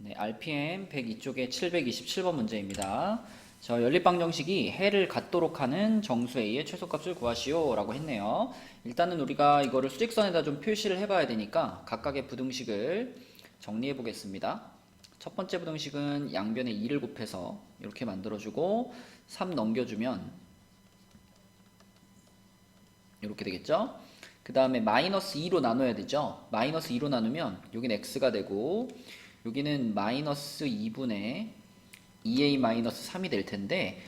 네, RPM 102쪽에 727번 문제입니다. 연립방정식이 해를 갖도록 하는 정수 A의 최소값을 구하시오 라고 했네요. 일단은 우리가 이거를 수직선에다 좀 표시를 해봐야 되니까 각각의 부등식을 정리해 보겠습니다. 첫 번째 부등식은 양변에 2를 곱해서 이렇게 만들어주고 3 넘겨주면 이렇게 되겠죠. 그 다음에 마이너스 2로 나눠야 되죠. 마이너스 2로 나누면 여기는 x가 되고 여기는 마이너스 2분의 2a-3이 될 텐데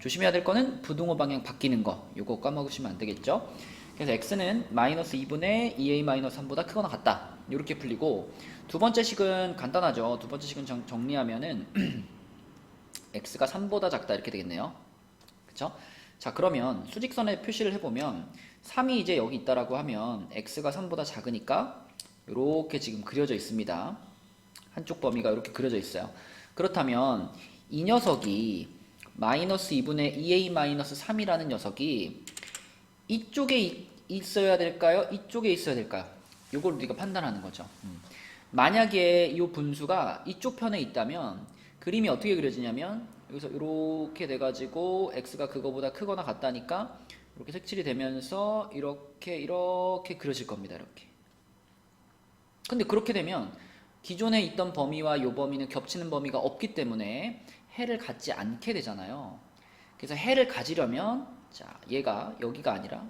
조심해야 될 거는 부등호 방향 바뀌는 거 요거 까먹으시면 안 되겠죠. 그래서 x는 마이너스 2분의 2a-3보다 크거나 같다 이렇게 풀리고, 두 번째 식은 간단하죠. 두 번째 식은 정리하면은 x가 3보다 작다 이렇게 되겠네요. 그쵸? 자, 그러면 수직선에 표시를 해보면 3이 이제 여기 있다라고 하면 x가 3보다 작으니까 이렇게 지금 그려져 있습니다. 한쪽 범위가 이렇게 그려져 있어요. 그렇다면 이 녀석이 마이너스 2분의 2a-3이라는 녀석이 이쪽에 있어야 될까요? 이쪽에 있어야 될까요? 이걸 우리가 판단하는 거죠. 만약에 이 분수가 이쪽 편에 있다면 그림이 어떻게 그려지냐면 여기서 이렇게 돼가지고 x가 그거보다 크거나 같다니까 이렇게 색칠이 되면서 이렇게 그려질 겁니다. 이렇게. 근데 그렇게 되면 기존에 있던 범위와 이 범위는 겹치는 범위가 없기 때문에 해를 갖지 않게 되잖아요. 그래서 해를 가지려면 자, 얘가 여기가 아니라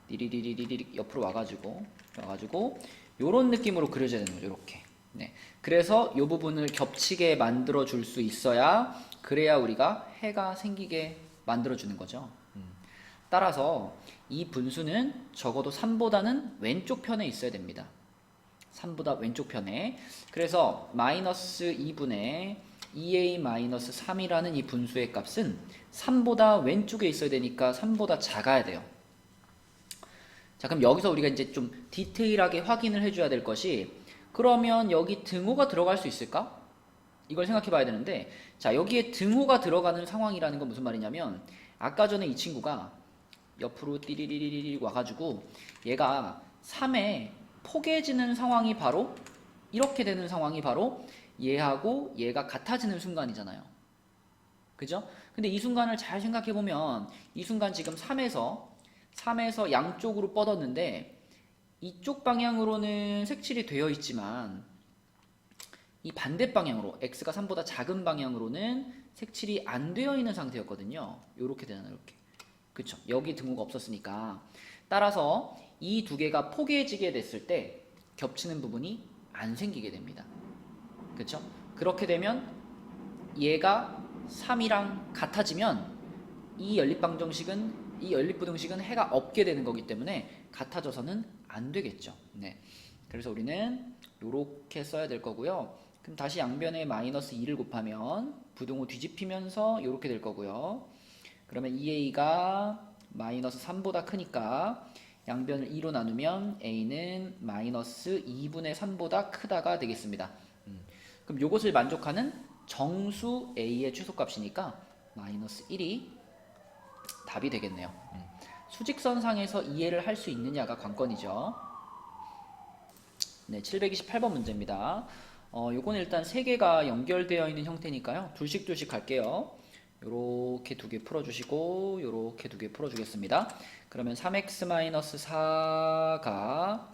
리리리리리 옆으로 와가지고 요런 느낌으로 그려져야 되는 거죠. 이렇게. 네. 그래서 이 부분을 겹치게 만들어 줄 수 있어야, 그래야 우리가 해가 생기게 만들어 주는 거죠. 따라서 이 분수는 적어도 3보다는 왼쪽 편에 있어야 됩니다. 3보다 왼쪽 편에. 그래서 마이너스 2분의 2a-3이라는 이 분수의 값은 3보다 왼쪽에 있어야 되니까 3보다 작아야 돼요. 자, 그럼 여기서 우리가 이제 좀 디테일하게 확인을 해줘야 될 것이, 그러면 여기 등호가 들어갈 수 있을까? 이걸 생각해 봐야 되는데, 자, 여기에 등호가 들어가는 상황이라는 건 무슨 말이냐면, 아까 전에 이 친구가 옆으로 띠리리리리 와가지고 얘가 3에 포개지는 상황이 바로 이렇게 되는 상황이 바로 얘하고 얘가 같아지는 순간이잖아요. 그죠? 근데 이 순간을 잘 생각해 보면 이 순간 지금 3에서 양쪽으로 뻗었는데 이쪽 방향으로는 색칠이 되어 있지만 이 반대 방향으로 x가 3보다 작은 방향으로는 색칠이 안 되어 있는 상태였거든요. 이렇게 되잖아요. 이렇게. 그쵸? 여기 등호가 없었으니까. 따라서 이 두 개가 포개지게 됐을 때 겹치는 부분이 안 생기게 됩니다. 그쵸? 그렇게 되면 얘가 3이랑 같아지면 이 연립부등식은 해가 없게 되는 거기 때문에 같아져서는 안 되겠죠. 네. 그래서 우리는 이렇게 써야 될 거고요. 그럼 다시 양변에 마이너스 2를 곱하면 부등호 뒤집히면서 이렇게 될 거고요. 그러면 2a가 마이너스 3보다 크니까 양변을 2로 나누면 a는 마이너스 2분의 3보다 크다가 되겠습니다. 그럼 이것을 만족하는 정수 a의 최소값이니까 마이너스 1이 답이 되겠네요. 수직선상에서 이해를 할 수 있느냐가 관건이죠. 네, 728번 문제입니다. 요거는 일단 3개가 연결되어 있는 형태니까요. 둘씩 갈게요. 요렇게 2개 풀어주시고 요렇게 2개 풀어주겠습니다. 그러면 3x-4가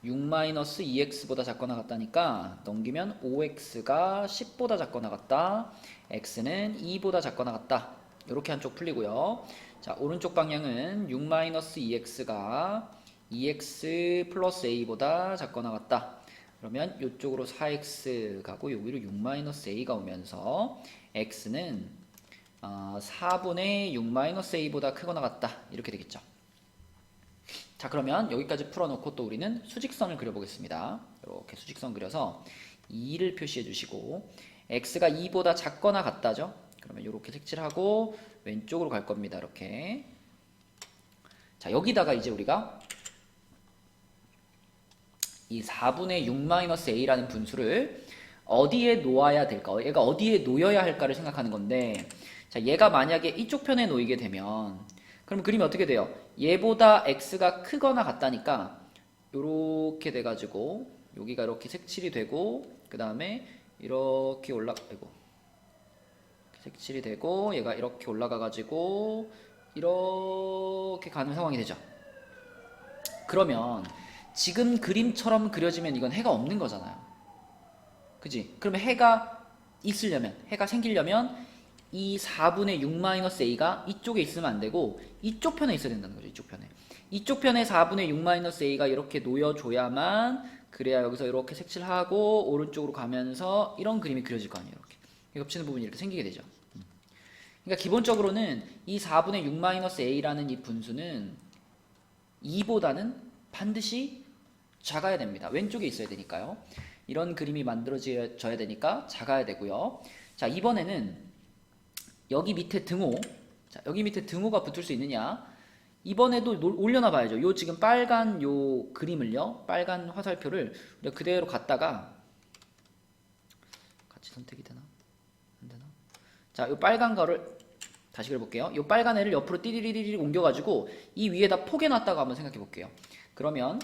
6-2x보다 작거나 같다니까 넘기면 5x가 10보다 작거나 같다. x는 2보다 작거나 같다. 이렇게 한쪽 풀리고요. 자, 오른쪽 방향은 6-2x가 2x 플러스 a보다 작거나 같다. 그러면 이쪽으로 4x 가고 여기로 6-a가 오면서 x는 4분의 6-a보다 크거나 같다. 이렇게 되겠죠. 자, 그러면 여기까지 풀어놓고 또 우리는 수직선을 그려보겠습니다. 이렇게 수직선 그려서 2를 표시해 주시고 x가 2보다 작거나 같다죠. 그러면 이렇게 색칠하고 왼쪽으로 갈 겁니다. 이렇게. 자, 여기다가 이제 우리가 이 4분의 6-a라는 분수를 어디에 놓아야 될까? 얘가 어디에 놓여야 할까를 생각하는 건데, 자, 얘가 만약에 이쪽 편에 놓이게 되면 그럼 그림이 어떻게 돼요? 얘보다 x가 크거나 같다니까 요렇게 돼가지고 여기가 이렇게 색칠이 되고 그 다음에 이렇게 아이고. 색칠이 되고 얘가 이렇게 올라가 가지고 이렇게 가는 상황이 되죠. 그러면 지금 그림처럼 그려지면 이건 해가 없는 거잖아요. 그지? 그러면 해가 있으려면, 해가 생기려면 이 4분의 6-a가 이쪽에 있으면 안 되고 이쪽 편에 있어야 된다는 거죠. 이쪽 편에. 이쪽 편에 4분의 6-a가 이렇게 놓여줘야만, 그래야 여기서 이렇게 색칠하고 오른쪽으로 가면서 이런 그림이 그려질 거 아니에요. 이렇게 겹치는 부분이 이렇게 생기게 되죠. 그러니까 기본적으로는 이 4분의 6-a라는 이 분수는 2보다는 반드시 작아야 됩니다. 왼쪽에 있어야 되니까요. 이런 그림이 만들어져야 되니까 작아야 되고요. 자, 이번에는 여기 밑에 등호, 자, 여기 밑에 등호가 붙을 수 있느냐? 이번에도 올려놔 봐야죠. 요 지금 빨간 요 그림을요, 빨간 화살표를 우리가 그대로 갖다가 같이 선택이 되나? 안 되나? 자, 요 빨간 거를 다시 그려볼게요. 요 빨간 애를 옆으로 띠리리리리 옮겨가지고 이 위에다 포개놨다고 한번 생각해 볼게요. 그러면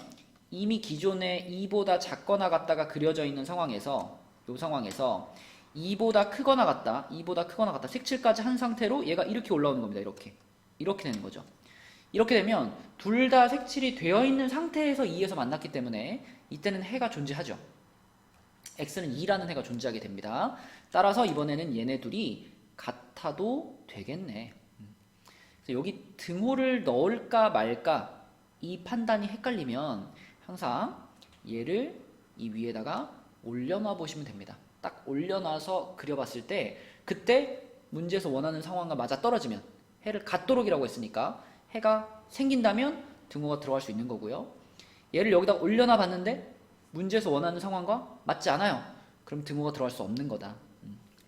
이미 기존에 2보다 작거나 같다가 그려져 있는 상황에서, 요 상황에서 2보다 크거나 같다, 2보다 크거나 같다, 색칠까지 한 상태로 얘가 이렇게 올라오는 겁니다. 이렇게 되는 거죠. 이렇게 되면 둘 다 색칠이 되어 있는 상태에서 2에서 만났기 때문에 이때는 해가 존재하죠. x는 2라는 해가 존재하게 됩니다. 따라서 이번에는 얘네 둘이 같아도 되겠네. 그래서 여기 등호를 넣을까 말까 이 판단이 헷갈리면 항상 얘를 이 위에다가 올려놔 보시면 됩니다. 딱 올려놔서 그려봤을 때 그때 문제에서 원하는 상황과 맞아 떨어지면, 해를 갖도록이라고 했으니까 해가 생긴다면 등호가 들어갈 수 있는 거고요. 얘를 여기다 올려놔 봤는데 문제에서 원하는 상황과 맞지 않아요. 그럼 등호가 들어갈 수 없는 거다.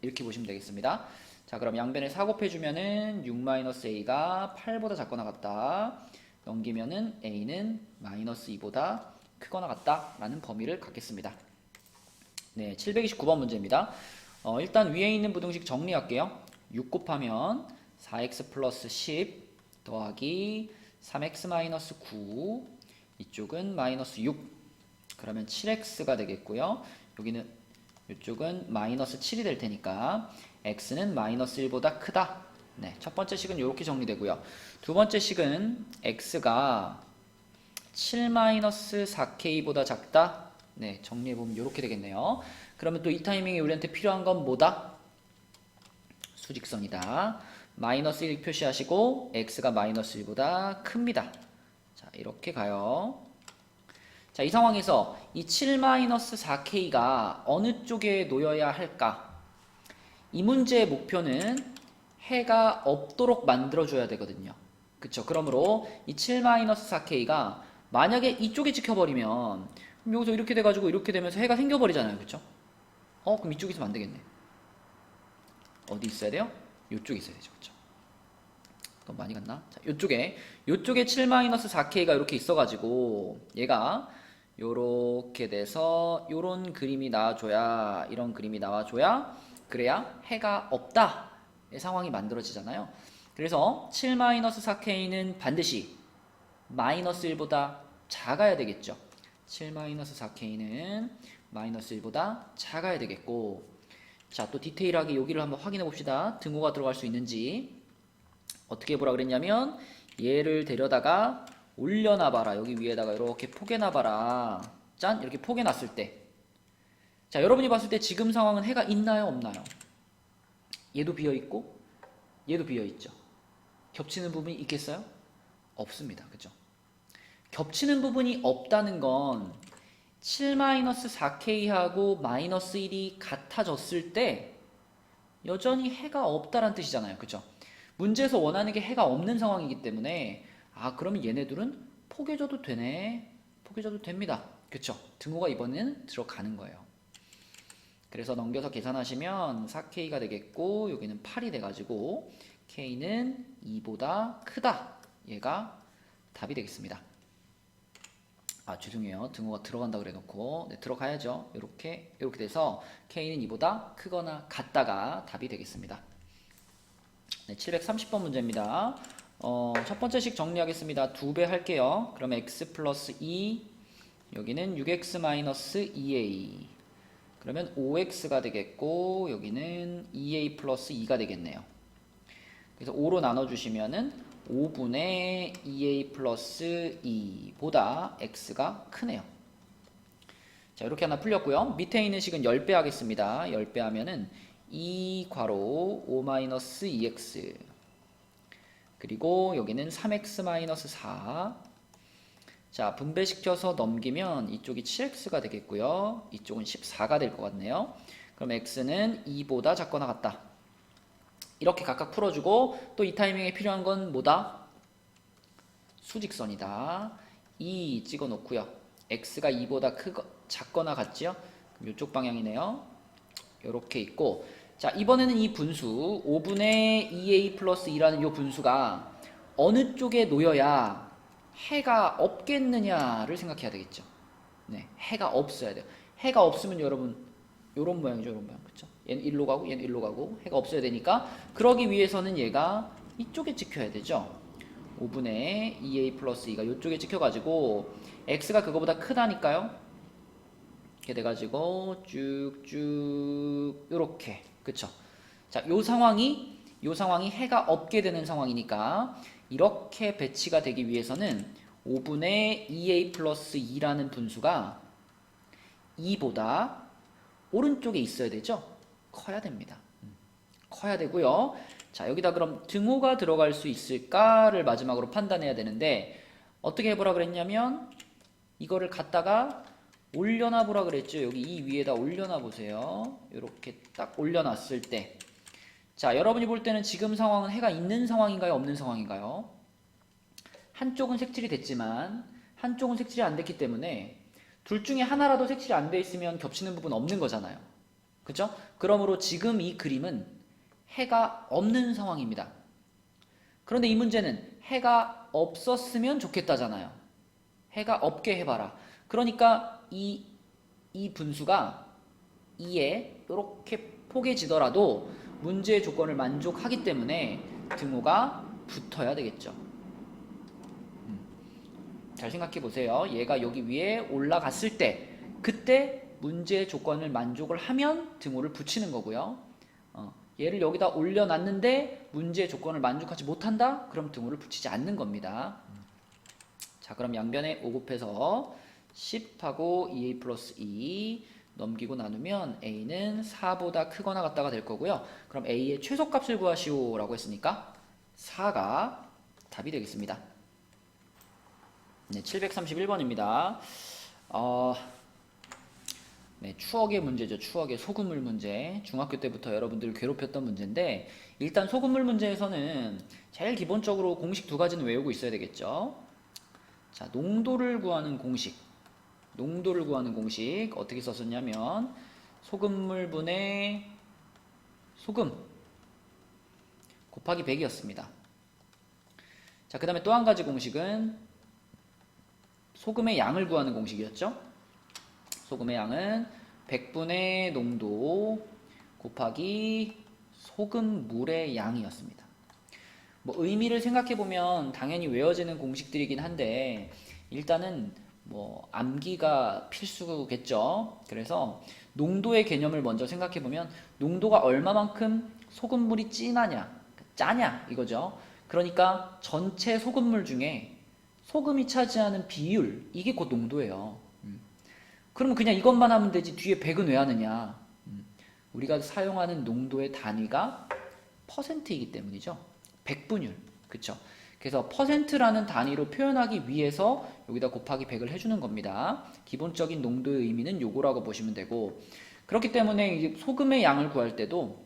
이렇게 보시면 되겠습니다. 자, 그럼 양변에 4 곱해주면은 6-a가 8보다 작거나 같다. 넘기면은 a는 -2보다 크거나 같다 라는 범위를 갖겠습니다. 네, 729번 문제입니다. 일단 위에 있는 부등식 정리할게요. 6 곱하면 4x 플러스 10 더하기 3x 마이너스 9, 이쪽은 마이너스 6, 그러면 7x가 되겠고요. 여기는 이쪽은 마이너스 7이 될 테니까 x는 마이너스 1보다 크다. 네, 첫 번째 식은 이렇게 정리되고요. 두 번째 식은 x가 7-4k보다 작다. 네, 정리해보면 이렇게 되겠네요. 그러면 또 이 타이밍에 우리한테 필요한 건 뭐다? 수직선이다. 마이너스 1 표시하시고 x가 마이너스 1보다 큽니다. 자, 이렇게 가요. 자, 이 상황에서 이 7-4k가 어느 쪽에 놓여야 할까? 이 문제의 목표는 해가 없도록 만들어줘야 되거든요. 그쵸? 그러므로 이 7-4k가 만약에 이쪽에 찍혀버리면 그럼 여기서 이렇게 돼가지고 이렇게 되면서 해가 생겨버리잖아요. 그쵸? 그럼 이쪽에 있으면 안 되겠네. 어디 있어야 돼요? 이쪽에 있어야 되죠. 그쵸? 그럼 많이 갔나? 자, 요쪽에 7-4k가 이렇게 있어가지고 얘가 요렇게 돼서 요런 그림이 나와줘야, 이런 그림이 나와줘야, 그래야 해가 없다 의 상황이 만들어지잖아요. 그래서 7-4k는 반드시 마이너스 1보다 작아야 되겠죠. 7-4k는 마이너스 1보다 작아야 되겠고, 자, 또 디테일하게 여기를 한번 확인해 봅시다. 등호가 들어갈 수 있는지. 어떻게 보라 그랬냐면 얘를 데려다가 올려놔봐라. 여기 위에다가 이렇게 포개놔봐라. 짠! 이렇게 포개놨을 때, 자, 여러분이 봤을 때 지금 상황은 해가 있나요? 없나요? 얘도 비어있고 얘도 비어있죠. 겹치는 부분이 있겠어요? 없습니다. 그죠? 겹치는 부분이 없다는 건 7-4k하고 마이너스 1이 같아졌을 때 여전히 해가 없다란 뜻이잖아요. 그죠? 문제에서 원하는 게 해가 없는 상황이기 때문에, 그러면 얘네들은 포개져도 되네. 포개져도 됩니다. 그쵸? 등호가 이번에는 들어가는 거예요. 그래서 넘겨서 계산하시면 4k가 되겠고 여기는 8이 돼가지고 k는 2보다 크다. 얘가 답이 되겠습니다. 죄송해요. 등호가 들어간다 그래 놓고, 네, 들어가야죠. 이렇게 돼서 k는 2보다 크거나 같다가 답이 되겠습니다. 네, 730번 문제입니다. 첫 번째 식 정리하겠습니다. 2배 할게요. 그러면 x 플러스 2, 여기는 6x 마이너스 2a, 그러면 5x가 되겠고 여기는 2a 플러스 2가 되겠네요. 그래서 5로 나눠주시면은 5분의 2a 플러스 2보다 x가 크네요. 자, 이렇게 하나 풀렸고요. 밑에 있는 식은 10배 하겠습니다. 10배 하면은 2 괄호 5-2x 그리고 여기는 3x-4. 자, 분배시켜서 넘기면 이쪽이 7x가 되겠고요. 이쪽은 14가 될 것 같네요. 그럼 x는 2보다 작거나 같다. 이렇게 각각 풀어주고 또 이 타이밍에 필요한 건 뭐다? 수직선이다. 2 찍어 놓고요. x가 2보다 작거나 같지요? 그럼 이쪽 방향이네요. 이렇게 있고, 자, 이번에는 이 분수 5분의 2a 플러스 2라는 이 분수가 어느 쪽에 놓여야 해가 없겠느냐를 생각해야 되겠죠. 네, 해가 없어야 돼요. 해가 없으면 여러분 요런 모양이죠, 요런 모양. 그렇죠? 얘는 일로 가고 얘는 일로 가고 해가 없어야 되니까 그러기 위해서는 얘가 이쪽에 찍혀야 되죠. 5분의 2a 플러스 2가 이쪽에 찍혀가지고 x가 그거보다 크다니까요. 이렇게 돼가지고 쭉쭉 요렇게, 그쵸? 자, 요 상황이 해가 없게 되는 상황이니까 이렇게 배치가 되기 위해서는 5분의 2a 플러스 2라는 분수가 2보다 오른쪽에 있어야 되죠? 커야 됩니다. 커야 되고요. 자, 여기다 그럼 등호가 들어갈 수 있을까를 마지막으로 판단해야 되는데 어떻게 해보라 그랬냐면 이거를 갖다가 올려놔 보라 그랬죠. 여기 이 위에다 올려놔 보세요. 이렇게 딱 올려놨을 때, 자, 여러분이 볼 때는 지금 상황은 해가 있는 상황인가요? 없는 상황인가요? 한쪽은 색칠이 됐지만 한쪽은 색칠이 안 됐기 때문에 둘 중에 하나라도 색칠이 안 돼 있으면 겹치는 부분 없는 거잖아요. 그죠? 그러므로 지금 이 그림은 해가 없는 상황입니다. 그런데 이 문제는 해가 없었으면 좋겠다잖아요. 해가 없게 해봐라. 그러니까 이 분수가 2에 이렇게 포개지더라도 문제의 조건을 만족하기 때문에 등호가 붙어야 되겠죠. 잘 생각해 보세요. 얘가 여기 위에 올라갔을 때 그때 문제의 조건을 만족을 하면 등호를 붙이는 거고요. 얘를 여기다 올려놨는데 문제의 조건을 만족하지 못한다? 그럼 등호를 붙이지 않는 겁니다. 자, 그럼 양변에 5 곱해서 10하고 2a 플러스 2 넘기고 나누면 a는 4보다 크거나 같다가 될 거고요. 그럼 a의 최소값을 구하시오 라고 했으니까 4가 답이 되겠습니다. 네, 731번입니다. 네, 추억의 문제죠. 추억의 소금물 문제. 중학교 때부터 여러분들을 괴롭혔던 문제인데 일단 소금물 문제에서는 제일 기본적으로 공식 두 가지는 외우고 있어야 되겠죠. 자, 농도를 구하는 공식. 농도를 구하는 공식 어떻게 썼었냐면 소금물분의 소금 곱하기 100이었습니다. 자, 그 다음에 또 한 가지 공식은 소금의 양을 구하는 공식이었죠. 소금의 양은 100분의 농도 곱하기 소금물의 양이었습니다. 뭐 의미를 생각해보면 당연히 외워지는 공식들이긴 한데 일단은 뭐 암기가 필수겠죠. 그래서 농도의 개념을 먼저 생각해보면 농도가 얼마만큼 소금물이 진하냐 짜냐 이거죠. 그러니까 전체 소금물 중에 소금이 차지하는 비율, 이게 곧 농도예요. 그러면 그냥 이것만 하면 되지 뒤에 100은 왜 하느냐. 우리가 사용하는 농도의 단위가 퍼센트이기 때문이죠. 100분율, 그쵸? 그래서 퍼센트라는 단위로 표현하기 위해서 여기다 곱하기 100을 해주는 겁니다. 기본적인 농도의 의미는 요거라고 보시면 되고, 그렇기 때문에 이제 소금의 양을 구할 때도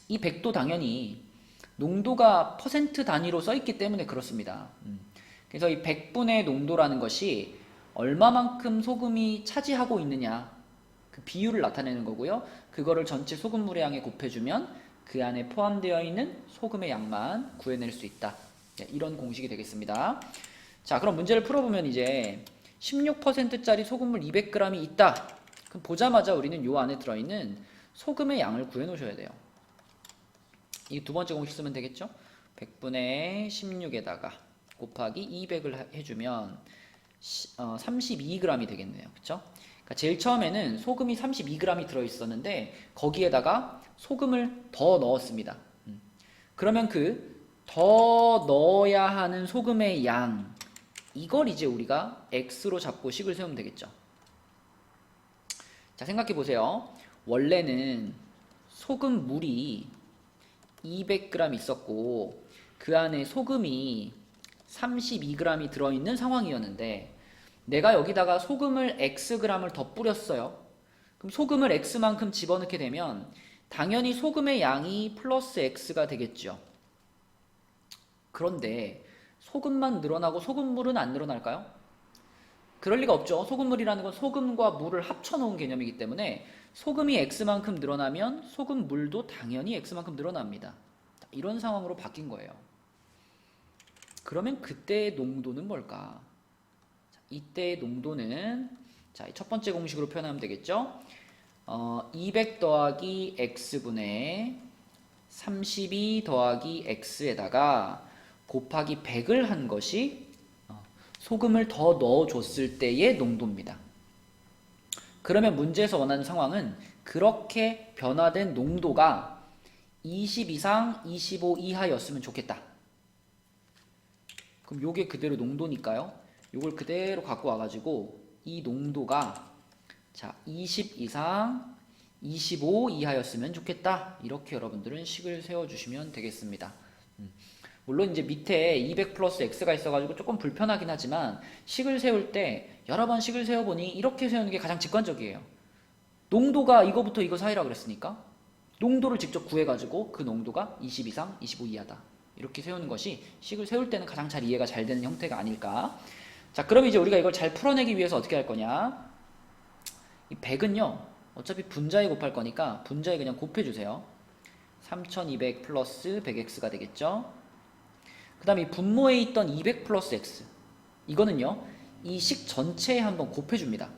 이 100도 당연히 농도가 퍼센트 단위로 써있기 때문에 그렇습니다. 그래서 이 100분의 농도라는 것이 얼마만큼 소금이 차지하고 있느냐 그 비율을 나타내는 거고요. 그거를 전체 소금물의 양에 곱해주면 그 안에 포함되어 있는 소금의 양만 구해낼 수 있다. 이런 공식이 되겠습니다. 자, 그럼 문제를 풀어보면 이제 16%짜리 소금물 200g이 있다. 그럼 보자마자 우리는 요 안에 들어있는 소금의 양을 구해 놓으셔야 돼요. 이 두 번째 공식 쓰면 되겠죠? 100분의 16에다가 곱하기 200을 해주면 32g이 되겠네요. 그쵸? 그러니까 제일 처음에는 소금이 32g이 들어있었는데 거기에다가 소금을 더 넣었습니다. 그러면 그 더 넣어야 하는 소금의 양, 이걸 이제 우리가 x로 잡고 식을 세우면 되겠죠. 자, 생각해 보세요. 원래는 소금 물이 200g 있었고 그 안에 소금이 32g이 들어있는 상황이었는데 내가 여기다가 소금을 xg을 더 뿌렸어요. 그럼 소금을 x만큼 집어넣게 되면 당연히 소금의 양이 플러스 x가 되겠죠. 그런데 소금만 늘어나고 소금물은 안 늘어날까요? 그럴 리가 없죠. 소금물이라는 건 소금과 물을 합쳐놓은 개념이기 때문에 소금이 x만큼 늘어나면 소금물도 당연히 x만큼 늘어납니다. 이런 상황으로 바뀐 거예요. 그러면 그때의 농도는 뭘까? 이때의 농도는 자, 첫 번째 공식으로 표현하면 되겠죠. 200 더하기 x분의 32 더하기 x에다가 곱하기 100을 한 것이 소금을 더 넣어줬을 때의 농도입니다. 그러면 문제에서 원하는 상황은 그렇게 변화된 농도가 20 이상 25 이하였으면 좋겠다. 그럼 요게 그대로 농도니까요. 요걸 그대로 갖고 와가지고 이 농도가 자 20 이상 25 이하였으면 좋겠다. 이렇게 여러분들은 식을 세워주시면 되겠습니다. 물론 이제 밑에 200 플러스 x가 있어가지고 조금 불편하긴 하지만 식을 세울 때 여러 번 식을 세워보니 이렇게 세우는 게 가장 직관적이에요. 농도가 이거부터 이거 사이라 그랬으니까 농도를 직접 구해가지고 그 농도가 20 이상 25 이하다. 이렇게 세우는 것이 식을 세울 때는 가장 잘 이해가 잘 되는 형태가 아닐까. 자, 그럼 이제 우리가 이걸 잘 풀어내기 위해서 어떻게 할 거냐. 이 100은요 어차피 분자에 곱할 거니까 분자에 그냥 곱해주세요. 3200 플러스 100x가 되겠죠. 그 다음에 이 분모에 있던 200 플러스 x 이거는요 이 식 전체에 한번 곱해줍니다.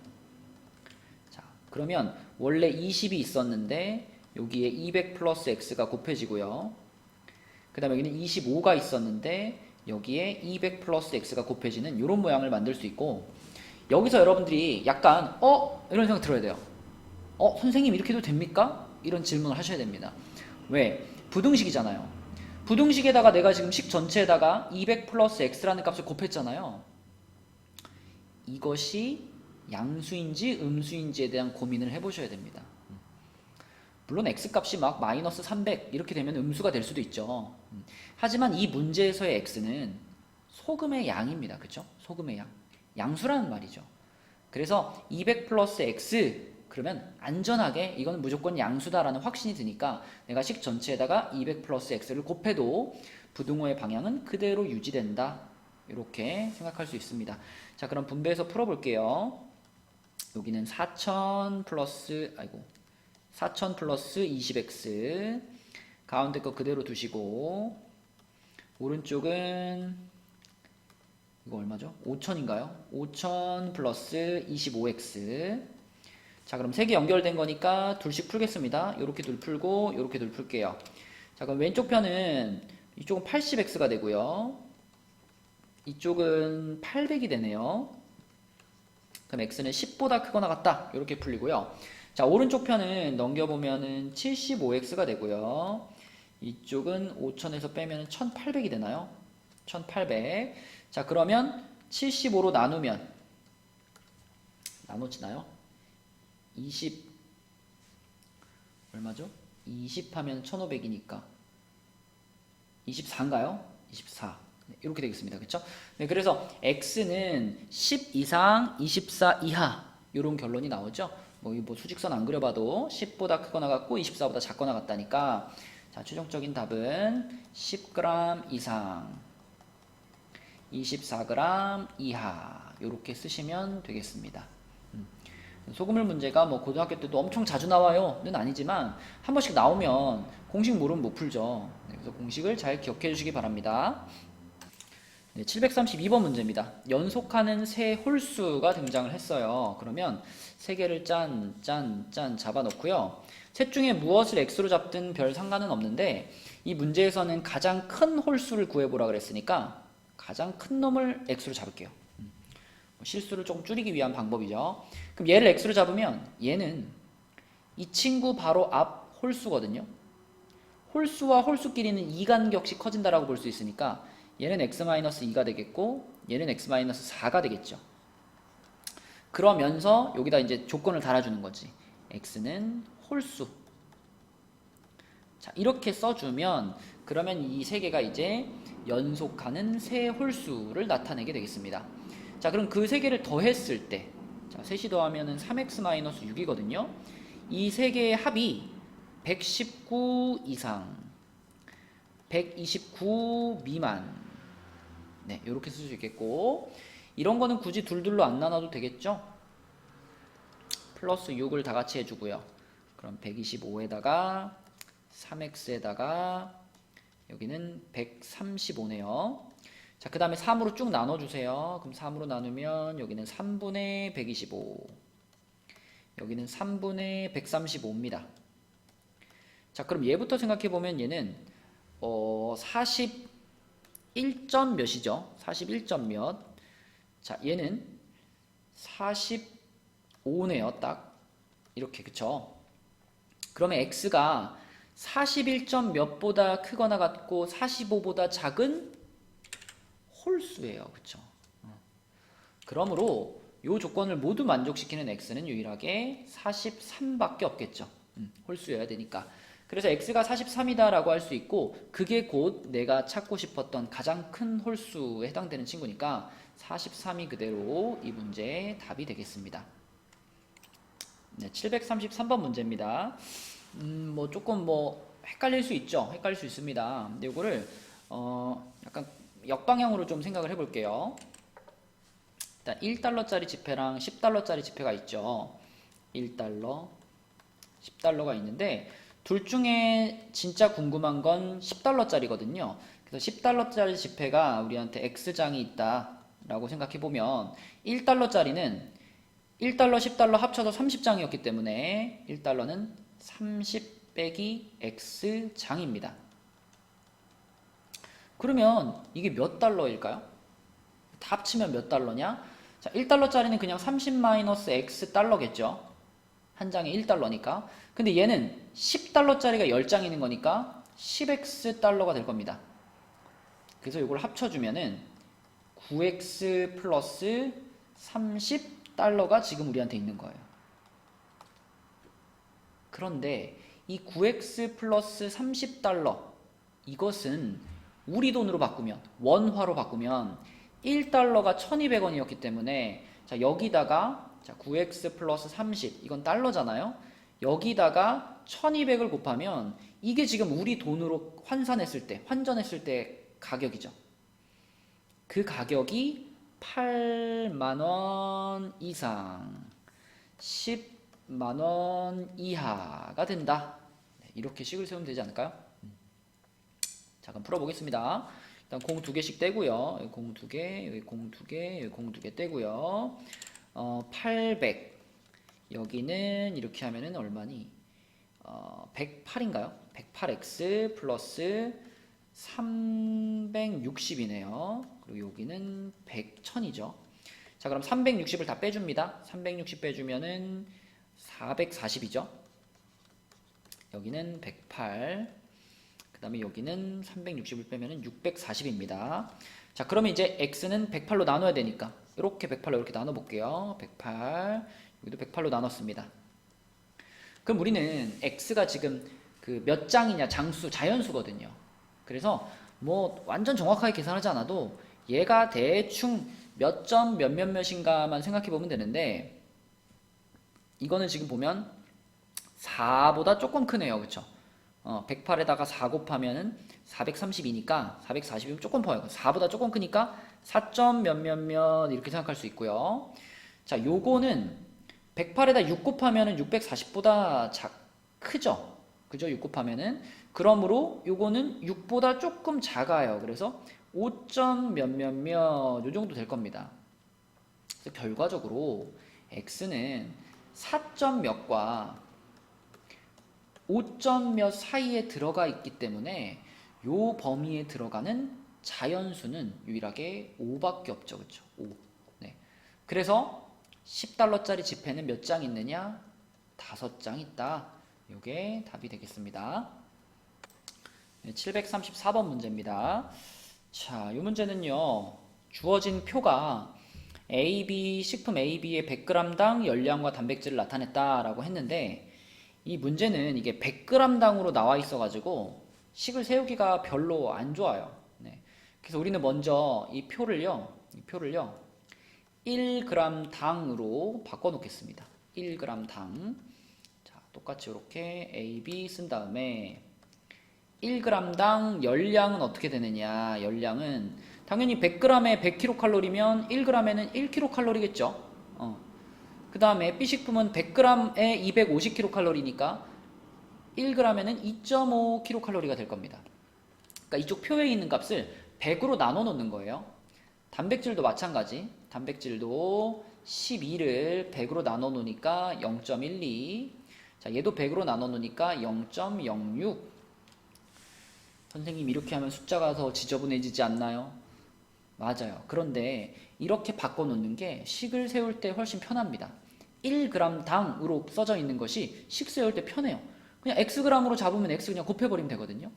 자, 그러면 원래 20이 있었는데 여기에 200 플러스 x가 곱해지고요. 그 다음에 여기는 25가 있었는데 여기에 200 플러스 x가 곱해지는 이런 모양을 만들 수 있고, 여기서 여러분들이 약간 이런 생각 들어야 돼요. 선생님 이렇게 해도 됩니까? 이런 질문을 하셔야 됩니다. 왜? 부등식이잖아요. 부등식에다가 내가 지금 식 전체에다가 200 플러스 x라는 값을 곱했잖아요. 이것이 양수인지 음수인지에 대한 고민을 해보셔야 됩니다. 물론 x값이 막 마이너스 300 이렇게 되면 음수가 될 수도 있죠. 하지만 이 문제에서의 x는 소금의 양입니다. 그렇죠? 소금의 양. 양수라는 말이죠. 그래서 200 플러스 x 그러면 안전하게 이건 무조건 양수다라는 확신이 드니까 내가 식 전체에다가 200 플러스 x를 곱해도 부등호의 방향은 그대로 유지된다. 이렇게 생각할 수 있습니다. 자, 그럼 분배해서 풀어볼게요. 여기는 4000 플러스 20x 가운데 거 그대로 두시고 오른쪽은 이거 얼마죠? 5000인가요? 5000 플러스 25x. 자, 그럼 세 개 연결된 거니까 둘씩 풀겠습니다. 요렇게 둘 풀고 요렇게 둘 풀게요. 자, 그럼 왼쪽 편은 이쪽은 80x가 되고요. 이쪽은 800이 되네요. 그럼 x는 10보다 크거나 같다. 이렇게 풀리고요. 자, 오른쪽 편은 넘겨보면은 75x가 되고요. 이쪽은 5000에서 빼면 1800이 되나요? 1800. 자, 그러면 75로 나눠지나요? 20 얼마죠? 20 하면 1500이니까 24인가요? 24. 네, 이렇게 되겠습니다. 그렇죠? 네, 그래서 x는 10 이상 24 이하 이런 결론이 나오죠. 뭐 수직선 안 그려봐도 10보다 크거나 같고 24보다 작거나 같다니까. 자, 최종적인 답은 10g 이상 24g 이하 이렇게 쓰시면 되겠습니다. 소금물 문제가 뭐 고등학교 때도 엄청 자주 나와요는 아니지만 한 번씩 나오면 공식 모르면 못 풀죠. 그래서 공식을 잘 기억해 주시기 바랍니다. 네, 732번 문제입니다. 연속하는 세 홀수가 등장을 했어요. 그러면 세 개를 짠 잡아 놓고요. 셋 중에 무엇을 x로 잡든 별 상관은 없는데 이 문제에서는 가장 큰 홀수를 구해보라 그랬으니까 가장 큰 놈을 x로 잡을게요. 실수를 조금 줄이기 위한 방법이죠. 그럼 얘를 x로 잡으면 얘는 이 친구 바로 앞 홀수거든요. 홀수와 홀수끼리는 이간격씩 커진다라고 볼 수 있으니까 얘는 x-2가 되겠고 얘는 x-4가 되겠죠. 그러면서 여기다 이제 조건을 달아주는 거지. x는 홀수. 자, 이렇게 써주면 그러면 이 세 개가 이제 연속하는 세 홀수를 나타내게 되겠습니다. 자, 그럼 그 세 개를 더했을 때, 자, 셋이 더하면은 3x-6이거든요. 이 세 개의 합이 119 이상, 129 미만. 네, 이렇게 쓸 수 있겠고, 이런 거는 굳이 둘둘로 안 나눠도 되겠죠? 플러스 6을 다 같이 해주고요. 그럼 125에다가 3x에다가 여기는 135네요. 자, 그 다음에 3으로 쭉 나눠주세요. 그럼 3으로 나누면 여기는 3분의 125, 여기는 3분의 135입니다. 자, 그럼 얘부터 생각해보면 얘는 41점 몇이죠? 41점 몇. 자, 얘는 45네요. 딱 이렇게. 그쵸? 그러면 x가 41점 몇보다 크거나 같고 45보다 작은 홀수예요. 그쵸? 그러므로 이 조건을 모두 만족시키는 x는 유일하게 43밖에 없겠죠. 홀수여야 되니까. 그래서 x가 43이다 라고 할 수 있고 그게 곧 내가 찾고 싶었던 가장 큰 홀수에 해당되는 친구니까 43이 그대로 이 문제의 답이 되겠습니다. 네, 733번 문제입니다. 뭐 조금 헷갈릴 수 있죠. 헷갈릴 수 있습니다. 근데 이거를 약간 역방향으로 좀 생각을 해볼게요. 일단 1달러짜리 지폐랑 10달러짜리 지폐가 있죠. 1달러, 10달러가 있는데 둘 중에 진짜 궁금한 건 10달러짜리거든요. 그래서 10달러짜리 지폐가 우리한테 X장이 있다라고 생각해보면 1달러짜리는 1달러, 10달러 합쳐서 30장이었기 때문에 1달러는 30 빼기 X장입니다. 그러면 이게 몇 달러일까요? 다 합치면 몇 달러냐? 자, 1달러짜리는 그냥 30-X 달러겠죠. 한 장에 1달러니까. 근데 얘는 10달러짜리가 10장 있는 거니까 10X 달러가 될 겁니다. 그래서 이걸 합쳐주면은 9X 플러스 30달러가 지금 우리한테 있는 거예요. 그런데 이 9X 플러스 30달러 이것은 우리 돈으로 바꾸면, 원화로 바꾸면 1달러가 1200원이었기 때문에 자, 여기다가 자, 9x 플러스 30 이건 달러잖아요. 여기다가 1200을 곱하면 이게 지금 우리 돈으로 환산했을 때, 환전했을 때 가격이죠. 그 가격이 8만원 이상, 10만원 이하가 된다. 이렇게 식을 세우면 되지 않을까요? 자, 그럼 풀어보겠습니다. 일단 공 2개씩 떼고요. 여기 공 2개, 여기 공 2개, 여기 공 2개 떼고요. 800. 여기는 이렇게 하면은 얼마니? 108인가요? 108x 플러스 360이네요. 그리고 여기는 100, 1000이죠. 자, 그럼 360을 다 빼줍니다. 360 빼주면은 440이죠. 여기는 108. 그 다음에 여기는 360을 빼면은 640입니다. 자, 그러면 이제 x는 108로 나눠야 되니까 이렇게 108로 이렇게 나눠 볼게요. 108, 여기도 108로 나눴습니다. 그럼 우리는 x가 지금 그 몇 장이냐, 장수, 자연수거든요. 그래서 뭐 완전 정확하게 계산하지 않아도 얘가 대충 몇 점 몇몇몇인가만 생각해 보면 되는데 이거는 지금 보면 4보다 조금 크네요. 그쵸? 108에다가 4 곱하면은 432니까 440이면 조금 커요. 4보다 조금 크니까 4점 몇몇몇 이렇게 생각할 수 있고요. 자, 요거는 108에다 6 곱하면은 640보다 크죠? 그죠? 6 곱하면은. 그러므로 요거는 6보다 조금 작아요. 그래서 5점 몇몇몇 요 정도 될 겁니다. 그래서 결과적으로 x는 4점 몇과 5점 몇 사이에 들어가 있기 때문에 요 범위에 들어가는 자연수는 유일하게 5밖에 없죠. 그쵸? 5. 네. 그래서 10달러짜리 지폐는 몇 장 있느냐? 5장 있다. 이게 답이 되겠습니다. 734번 문제입니다. 자, 이 문제는요. 주어진 표가 식품 AB의 100g당 열량과 단백질을 나타냈다라고 했는데 이 문제는 이게 100g당으로 나와 있어가지고 식을 세우기가 별로 안 좋아요. 네. 그래서 우리는 먼저 이 표를요 1g당으로 바꿔놓겠습니다. 1g당. 자, 똑같이 이렇게 AB 쓴 다음에 1g당 열량은 어떻게 되느냐? 열량은 당연히 100g에 100kcal면 1g에는 1kcal겠죠. 그 다음에 B식품은 100g에 250kcal니까 1g에는 2.5kcal가 될 겁니다. 그러니까 이쪽 표에 있는 값을 100으로 나눠 놓는 거예요. 단백질도 마찬가지. 단백질도 12를 100으로 나눠 놓으니까 0.12. 자, 얘도 100으로 나눠 놓으니까 0.06. 선생님 이렇게 하면 숫자가 더 지저분해지지 않나요? 맞아요. 그런데 이렇게 바꿔놓는 게 식을 세울 때 훨씬 편합니다. 1g당으로 써져 있는 것이 식 세울 때 편해요. 그냥 xg으로 잡으면 x 그냥 곱해버리면 되거든요.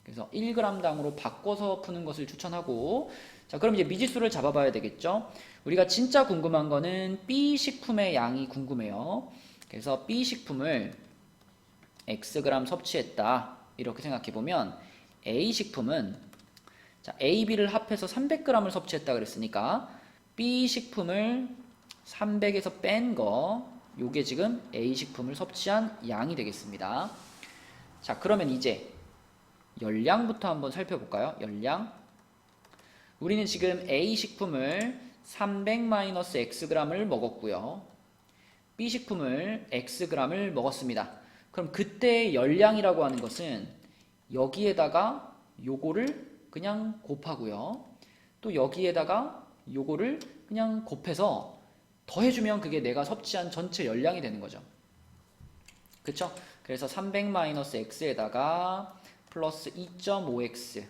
그래서 1g당으로 바꿔서 푸는 것을 추천하고, 자, 그럼 이제 미지수를 잡아봐야 되겠죠. 우리가 진짜 궁금한 거는 B식품의 양이 궁금해요. 그래서 B식품을 xg 섭취했다 이렇게 생각해보면 A식품은 자, A, B를 합해서 300g을 섭취했다 그랬으니까 B식품을 300에서 뺀 거, 요게 지금 A식품을 섭취한 양이 되겠습니다. 자, 그러면 이제 열량부터 한번 살펴볼까요? 열량. 우리는 지금 A식품을 300-xg을 먹었고요. B식품을 xg을 먹었습니다. 그럼 그때 열량이라고 하는 것은 여기에다가 요거를 그냥 곱하고요. 또 여기에다가 요거를 그냥 곱해서 더해주면 그게 내가 섭취한 전체 열량이 되는 거죠. 그쵸? 그래서 300-x에다가 플러스 2.5x.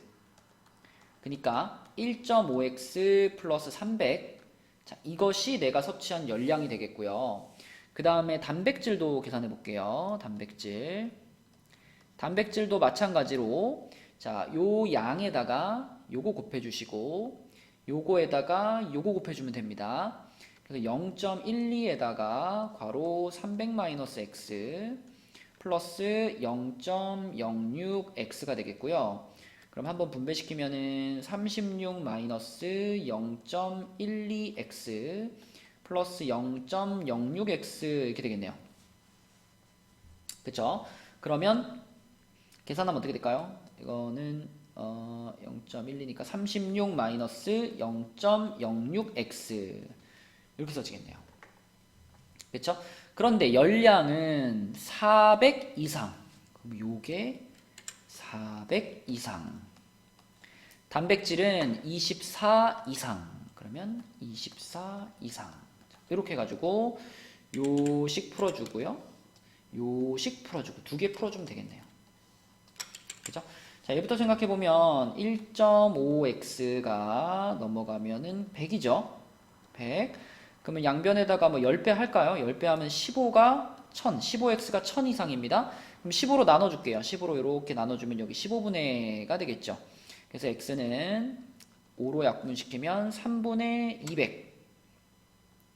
그러니까 1.5x 플러스 300. 자, 이것이 내가 섭취한 열량이 되겠고요. 그 다음에 단백질도 계산해 볼게요. 단백질도 마찬가지로 자, 요 양에다가 요거 곱해주시고 요거에다가 요거 곱해주면 됩니다. 그래서 0.12에다가 괄호 300-x 플러스 0.06x가 되겠고요. 그럼 한번 분배시키면은 36-0.12x 플러스 0.06x 이렇게 되겠네요. 그쵸? 그러면 계산하면 어떻게 될까요? 이거는 0.12니까 36-0.06x 이렇게 써지겠네요. 그쵸? 그런데 열량은 400 이상. 그럼 요게 400 이상. 단백질은 24 이상. 그러면 24 이상. 이렇게 해가지고 요식 풀어주고요. 요식 풀어주고 두 개 풀어주면 되겠네요. 그죠? 자, 얘부터 생각해보면 1.5x가 넘어가면은 100이죠. 100. 그러면 양변에다가 뭐 10배 할까요? 10배 하면 15가 1000, 15x가 1000 이상입니다. 그럼 15로 나눠줄게요. 15로 이렇게 나눠주면 여기 15분의 가 되겠죠. 그래서 x는 5로 약분시키면 3분의 200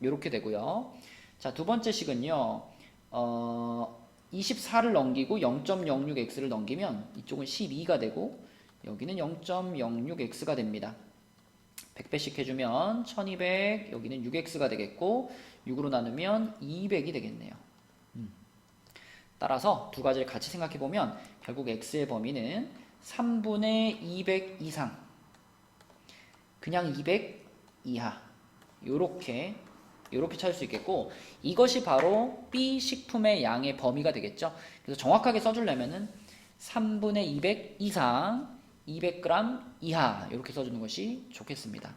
이렇게 되고요. 자, 두 번째 식은요. 24를 넘기고 0.06x를 넘기면 이쪽은 12가 되고 여기는 0.06x가 됩니다. 100배씩 해주면 1200, 여기는 6x가 되겠고 6으로 나누면 200이 되겠네요. 따라서 두 가지를 같이 생각해보면 결국 x의 범위는 3분의 200 이상, 그냥 200 이하 요렇게 찾을 수 있겠고, 이것이 바로 B식품의 양의 범위가 되겠죠. 그래서 정확하게 써주려면은 3분의 200 이상 200g 이하 이렇게 써주는 것이 좋겠습니다.